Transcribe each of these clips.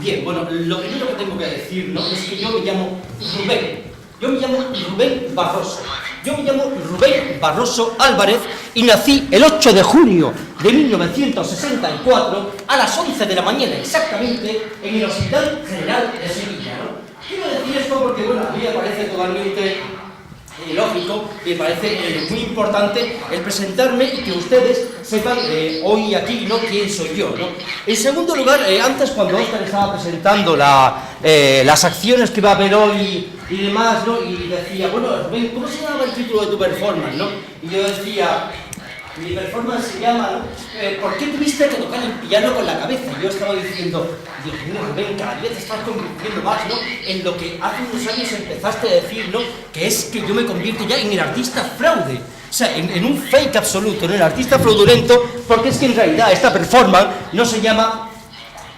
Bien, bueno, lo primero que tengo que decir, ¿no?, es que yo me llamo Rubén. Yo me llamo Rubén Barroso. Yo me llamo Rubén Barroso Álvarez y nací el 8 de junio de 1964 a las 11 de la mañana exactamente en el Hospital General de Sevilla, ¿no? Quiero decir esto porque, bueno, a mí me parece totalmente lógico y me parece muy importante el presentarme y que ustedes sepan hoy aquí, ¿no?, quién soy yo, ¿no? En segundo lugar, antes cuando Óscar estaba presentando las acciones que va a haber hoy y demás, ¿no?, y decía, bueno, Rubén, ¿cómo se llama el título de tu performance, no? Y yo decía, mi performance se llama, ¿no?, ¿por qué tuviste que tocar el piano con la cabeza? Y yo estaba diciendo, Dios mío, Rubén, cada día te estás convirtiendo más, ¿no?, en lo que hace unos años empezaste a decir, ¿no?, que es que yo me convierto ya en el artista fraude. O sea, en un fake absoluto, ¿no?, el artista fraudulento, porque es que en realidad esta performance no se llama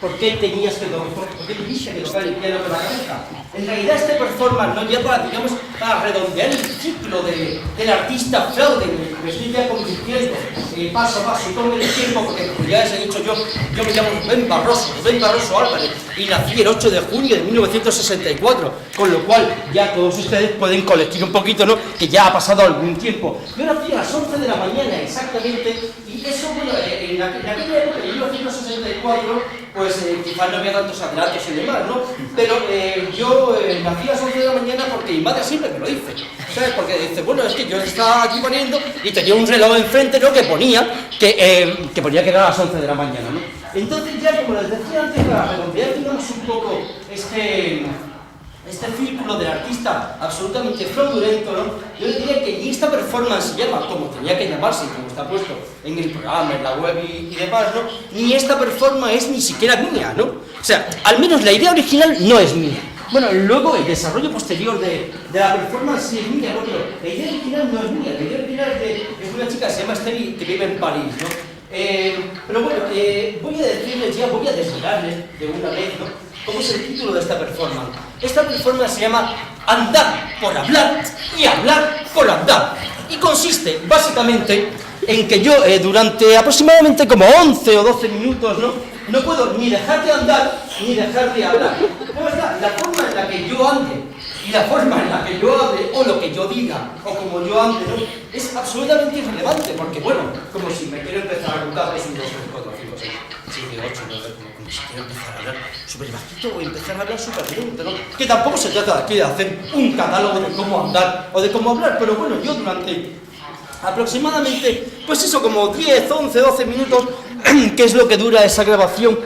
¿por qué tenías que tocar el piano con la cabeza? En realidad este performance no ya para, digamos, para redondear el ciclo del artista fraude, me estoy ya convirtiendo paso a paso, y con el tiempo, porque como ya les he dicho yo me llamo Rubén Barroso Álvarez, y nací el 8 de junio de 1964, con lo cual ya todos ustedes pueden colectar un poquito, ¿no?, que ya ha pasado algún tiempo. Yo nací a las 11 de la mañana exactamente, y eso, bueno, en aquella época, en 1964, pues quizás no había tantos adelantos y demás, ¿no? Pero yo nací a las 11 de la mañana porque mi madre siempre me lo dice, ¿sabes? Porque dice, bueno, es que yo estaba aquí poniendo y tenía un reloj enfrente, ¿no?, que ponía que era a las 11 de la mañana, ¿no? Entonces ya, como les decía antes, para redondear, digamos, un poco este círculo del artista absolutamente fraudulento, ¿no?, yo diría que ni esta performance se llama como tenía que llamarse, como está puesto en el programa, en la web y demás, ¿no?, ni esta performance es ni siquiera mía, ¿no? O sea, al menos la idea original no es mía. Bueno, luego el desarrollo posterior de la performance sí es mía, ¿no?, pero la idea original no es mía. La idea original es de una chica que se llama Esther que vive en París, ¿no? Pero bueno, voy a decirles ya, voy a desvelarles de una vez, ¿no?, cómo es el título de esta performance. Esta performance se llama Andar por hablar y hablar por andar. Y consiste, básicamente, en que yo durante aproximadamente como 11 o 12 minutos, no puedo ni dejar de andar ni dejar de hablar. Pues la forma en la que yo ande y la forma en la que yo hable, o lo que yo diga, o como yo ande, ¿no?, es absolutamente irrelevante, porque bueno, como si me quiero empezar a contar, es 1, 2, 3, 4, 5, 6, 7, 8, 9, como si quiero empezar a hablar súper bajito o empezar a hablar súper lento, ¿no? Que tampoco se trata aquí de hacer un catálogo de cómo andar o de cómo hablar, pero bueno, yo durante aproximadamente, pues eso, como 10, 11, 12 minutos, que es lo que dura esa grabación,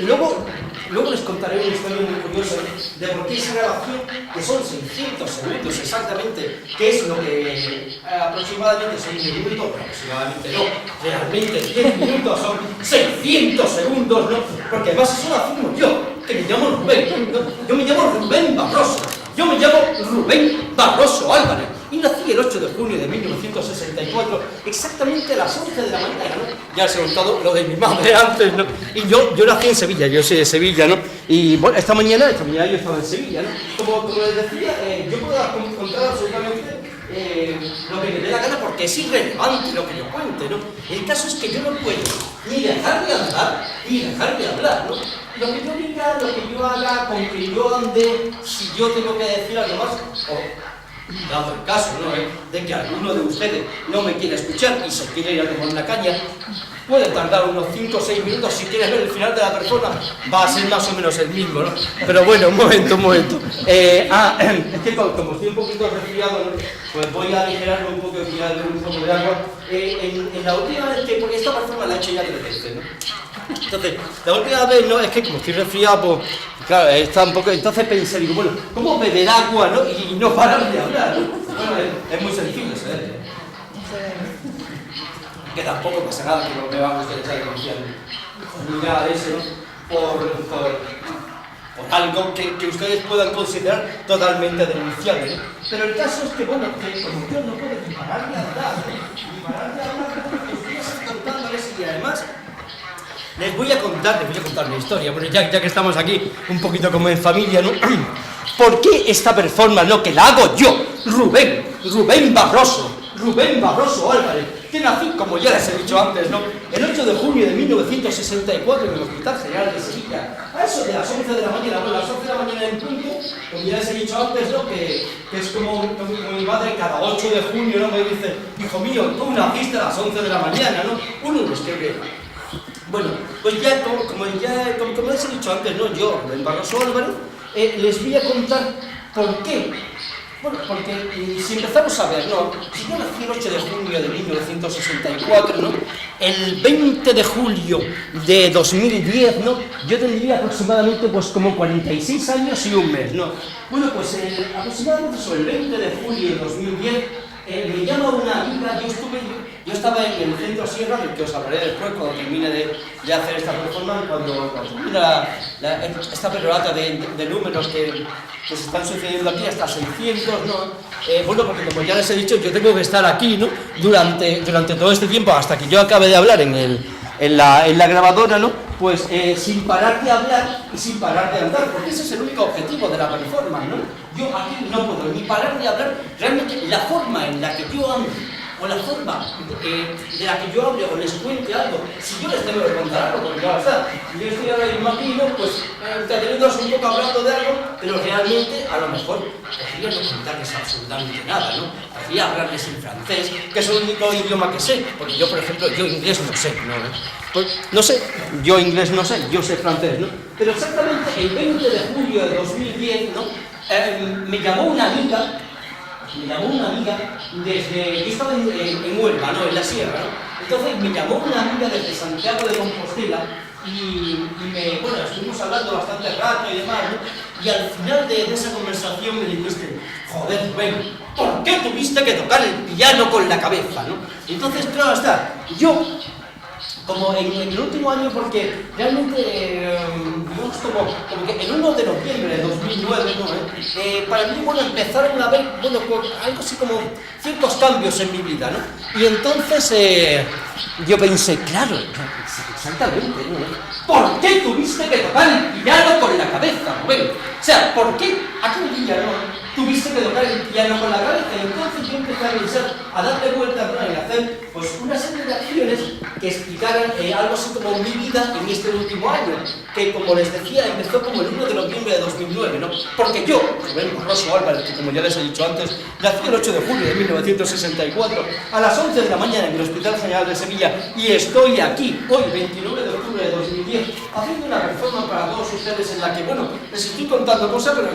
luego les contaré una historia muy curiosa de por qué esa grabación, que son 600 segundos exactamente, que es lo que aproximadamente son 10 minutos, aproximadamente no, realmente 10 minutos son 600 segundos, ¿no? Porque además eso lo afirmo yo, que me llamo Rubén, ¿no? Yo me llamo Rubén Barroso, yo me llamo Rubén Barroso Álvarez. Y nací el 8 de junio de 1964, exactamente a las 11 de la mañana, ¿no? Ya les he contado lo de mi madre antes, ¿no? Y yo nací en Sevilla, yo soy de Sevilla, ¿no? Y bueno, esta mañana yo estaba en Sevilla, ¿no? Como les decía, yo puedo contar absolutamente lo que me dé la gana porque es irrelevante lo que yo cuente, ¿no? El caso es que yo no puedo ni dejar de andar ni dejar de hablar, ¿no? Lo que yo diga, lo que yo haga, con que yo ande, si yo tengo que decir algo más, dado el caso, ¿no?, de que alguno de ustedes no me quiere escuchar y se quiere ir a tomar una caña, puede tardar unos 5 o 6 minutos. Si quieres ver el final de la persona, va a ser más o menos el mismo, ¿no? Pero bueno, un momento. Es que como estoy un poquito resfriado, ¿no?, pues voy a aligerarlo un poco y voy a darle un poco de agua. En la última vez porque esta persona la he hecho ya 3 veces, ¿no? Entonces, la última vez, no, es que como estoy resfriado, pues, claro, está un poco. Entonces pensé, digo, bueno, ¿cómo beber agua, no?, y no parar de hablar, ¿no? Bueno, es muy sencillo, ¿sabes? Que tampoco pasa nada que no me van ustedes a denunciar ni nada de eso, ¿no?, por algo que ustedes puedan considerar totalmente denunciable, ¿no? Pero el caso es que, bueno, que como yo no puedo ni parar de hablar, porque estoy contándoles y además les voy a contar una historia, bueno, ya que estamos aquí un poquito como en familia, ¿no? ¿Por qué esta performance, no, que la hago yo, Rubén Barroso, Rubén Barroso Álvarez, que nací, como ya les he dicho antes, ¿no?, el 8 de junio de 1964 en el Hospital General de Sevilla, a eso de las 11 de la mañana, bueno, a las 11 de la mañana en punto, como ya les he dicho antes, ¿no?, que es como mi madre cada 8 de junio, ¿no?, me dice, hijo mío, tú naciste a las 11 de la mañana, ¿no? Uno los que... Bueno, pues ya, como les he dicho antes, ¿no?, yo, Rubén Barroso Álvarez, les voy a contar por qué. Bueno, porque si empezamos a ver, ¿no?, si yo nací el 8 de junio de 1964, ¿no?, el 20 de julio de 2010, ¿no?, yo tendría aproximadamente pues como 46 años y un mes, ¿no? Bueno, pues aproximadamente sobre el 20 de julio de 2010 me llama una amiga, yo estaba en el centro Sierra, del que os hablaré después cuando termine de hacer esta performance, cuando termine esta perorata de números que se están sucediendo aquí, hasta 600, ¿no? Bueno, porque como ya les he dicho, yo tengo que estar aquí, ¿no?, durante todo este tiempo, hasta que yo acabe de hablar en la grabadora, ¿no?, pues sin parar de hablar y sin parar de andar, porque ese es el único objetivo de la performance, ¿no? Yo aquí no puedo ni parar de hablar, realmente la forma en la que yo ando, o la forma de la que yo hable o les cuente algo, si yo les tengo que contar algo, porque ya está, yo estoy ahora mismo aquí, ¿no?, pues entreteniéndonos un poco hablando de algo, pero realmente a lo mejor podría no contarles absolutamente nada, ¿no? Podría hablarles en francés, que es el único idioma que sé, porque yo, por ejemplo, yo inglés no sé, ¿no? Pues no sé, yo inglés no sé, yo sé francés, ¿no? Pero exactamente el 20 de julio de 2010, ¿no?, me llamó una amiga desde... Yo estaba en Huelva, ¿no?, en la sierra, ¿no? Entonces me llamó una amiga desde Santiago de Compostela y bueno, estuvimos hablando bastante rato y demás, ¿no? Y al final de esa conversación me dijiste, joder, Rubén, ¿por qué tuviste que tocar el piano con la cabeza, ¿no? Entonces, claro está, yo... como en el último año, porque realmente, digamos, como que el 1 de noviembre de 2009, ¿no?, para mí, bueno, empezaron a haber, bueno, algo así como ciertos cambios en mi vida, ¿no? Y entonces yo pensé, claro, exactamente, ¿no?, ¿por qué tuviste que tocar el piano con la cabeza, Rubén? O sea, ¿por qué aquel día, no?, tuviste que tocar el piano con la cabeza? Y entonces yo empecé a pensar, a darle vueltas, ¿no?, y a hacer pues una serie de acciones que explicaran algo así como mi vida en este último año, que como les decía, empezó como el 1 de noviembre de 2009, ¿no? Porque yo, Rubén Barroso Álvarez, que como ya les he dicho antes, nací el 8 de julio de 1964 a las 11 de la mañana en el Hospital General de Sevilla, y estoy aquí, hoy, 29 de octubre de 2010, haciendo una performance para todos ustedes en la que, bueno, les estoy contando cosas, pero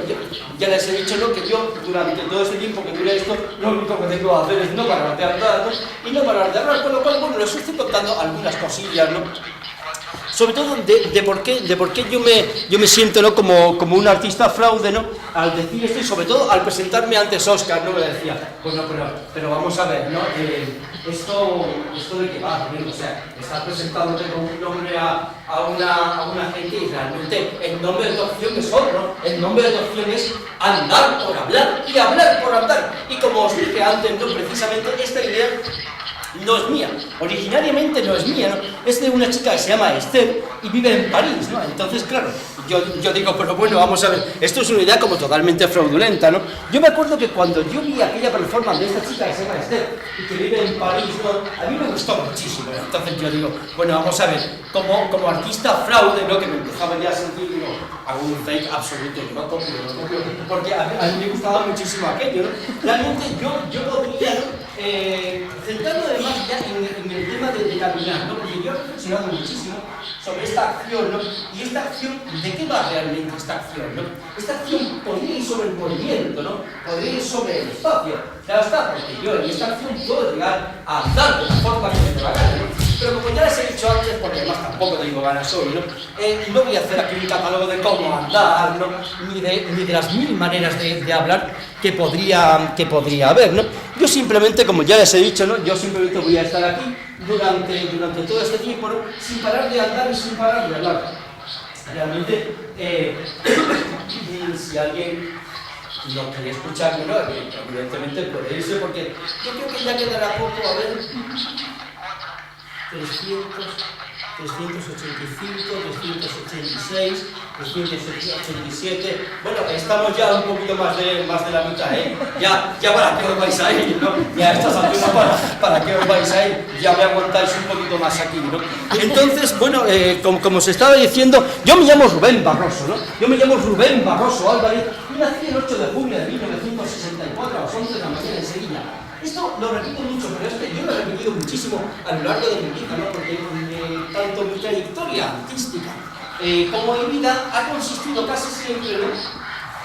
ya les he dicho, ¿no?, que yo durante todo este tiempo que dure esto, lo único que tengo que hacer es no parar de andar, ¿no?, y no parar de hablar, con lo cual, bueno, les estoy contando algunas cosillas, ¿no?, sobre todo de por qué yo me siento, ¿no?, como un artista fraude, ¿no?, al decir esto, y sobre todo al presentarme antes Óscar, ¿no?, me decía, bueno, pero vamos a ver, ¿no?, esto de qué va, ¿no?, o sea, estás presentándote como un nombre a una gente, y realmente el nombre de tu opción es otro, ¿no?, el nombre de tu opción es andar por hablar y hablar por andar, y como os dije antes, ¿no?, precisamente esta idea no es mía, originariamente no es mía, ¿no?, es de una chica que se llama Esther y vive en París, ¿no? Entonces, claro, yo digo, pero bueno, vamos a ver, esto es una idea como totalmente fraudulenta, ¿no? Yo me acuerdo que cuando yo vi aquella performance de esta chica que se llama Esther y que vive en París, ¿no?, a mí me gustó muchísimo, ¿no? Entonces yo digo, bueno, vamos a ver, como artista fraude, ¿no?, que me empezaba ya a sentir, digo, hago un fake absoluto, yo no copio, porque a mí me gustaba muchísimo aquello, ¿no? Realmente yo podría, ¿no?, centrando además ya en el tema de caminar, ¿no?, porque yo he reflexionado muchísimo sobre esta acción, ¿no?, y esta acción, ¿de qué va realmente esta acción, no? Esta acción podría ir sobre el movimiento, ¿no?, podría ir sobre el espacio, claro está, porque yo en esta acción puedo llegar a andar de la forma que me dé la gana, ¿no? Pero como ya les he dicho antes, porque además tampoco tengo ganas hoy, ¿no?, no voy a hacer aquí un catálogo de cómo andar, ¿no?, ni de las mil maneras de hablar que podría haber, ¿no? Yo simplemente, como ya les he dicho, ¿no?, yo simplemente voy a estar aquí durante todo este tiempo, ¿no?, sin parar de andar y sin parar de hablar. Realmente, si alguien no quería escucharme, ¿no?, evidentemente puede irse, porque yo creo que ya quedará poco, a ver, 300... 385, 386, 387. Bueno, estamos ya un poquito más de la mitad, ¿eh? Ya para qué os vais a ir, ¿no? Ya a estas alturas para qué os vais a ir. Ya me aguantáis un poquito más aquí, ¿no? Entonces, bueno, como se estaba diciendo, yo me llamo Rubén Barroso, ¿no? Yo me llamo Rubén Barroso Álvarez y nací el 8 de junio de 1964 a las 11 de la mañana en Sevilla. Esto lo repito mucho, pero es que yo lo he repetido muchísimo a lo largo de mi vida, ¿no? Porque tanto mi trayectoria artística como mi vida ha consistido casi siempre, ¿no?,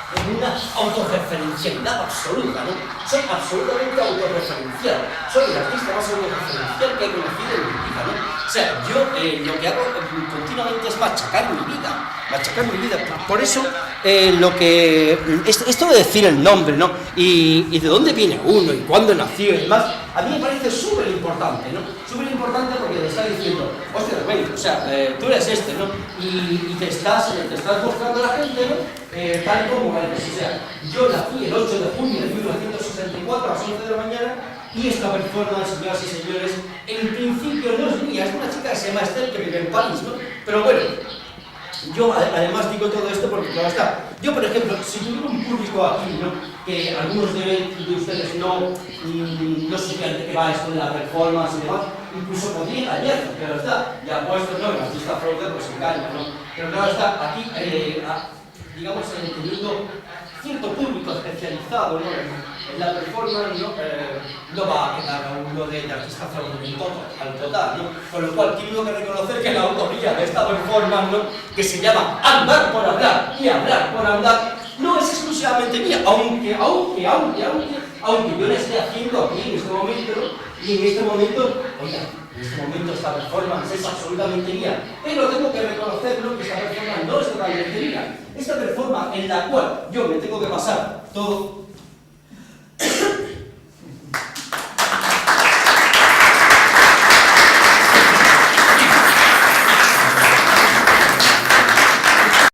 en una autorreferencialidad absoluta, ¿no? Soy absolutamente autorreferencial. Soy el artista más autorreferencial que he conocido en mi vida, ¿no? O sea, yo lo que hago continuamente es machacar mi vida. Por eso, esto de decir el nombre, ¿no? Y de dónde viene uno y cuándo nació y demás, a mí me parece súper importante, ¿no? Súper importante porque te está diciendo, hostia, Rubén, o sea, tú eres este, ¿no? Y te estás mostrando a la gente, ¿no? Tal como eres. O sea, yo nací el 8 de junio de 1964 a las 11 de la mañana y esta performance, señoras y señores, en principio no es mía, es de una chica que se llama Esther que vive en París, ¿no? Pero bueno, yo además digo todo esto porque, claro está, yo por ejemplo, si tuviera un público aquí, ¿no?, que algunos de ustedes no sabían de qué va esto de la performance y demás, incluso podría engañar, claro está, ya puesto, ¿no?, el artista fraude pues engaña, ¿no? Pero claro está, aquí, digamos, teniendo cierto público especializado, ¿no?, en la performance, no va a quedar a uno de artista fraudulento al total, ¿no? Con lo cual tengo que reconocer que la autoría de esta performance, ¿no?, que se llama Andar por hablar y hablar por andar, no es exclusivamente mía, aunque yo la esté haciendo aquí en este momento, ¿no? Y en este momento, oiga, en este momento esta performance es absolutamente mía, pero tengo que reconocer, ¿no?, que esta performance no es totalmente mía. Esta performance en la cual yo me tengo que pasar todo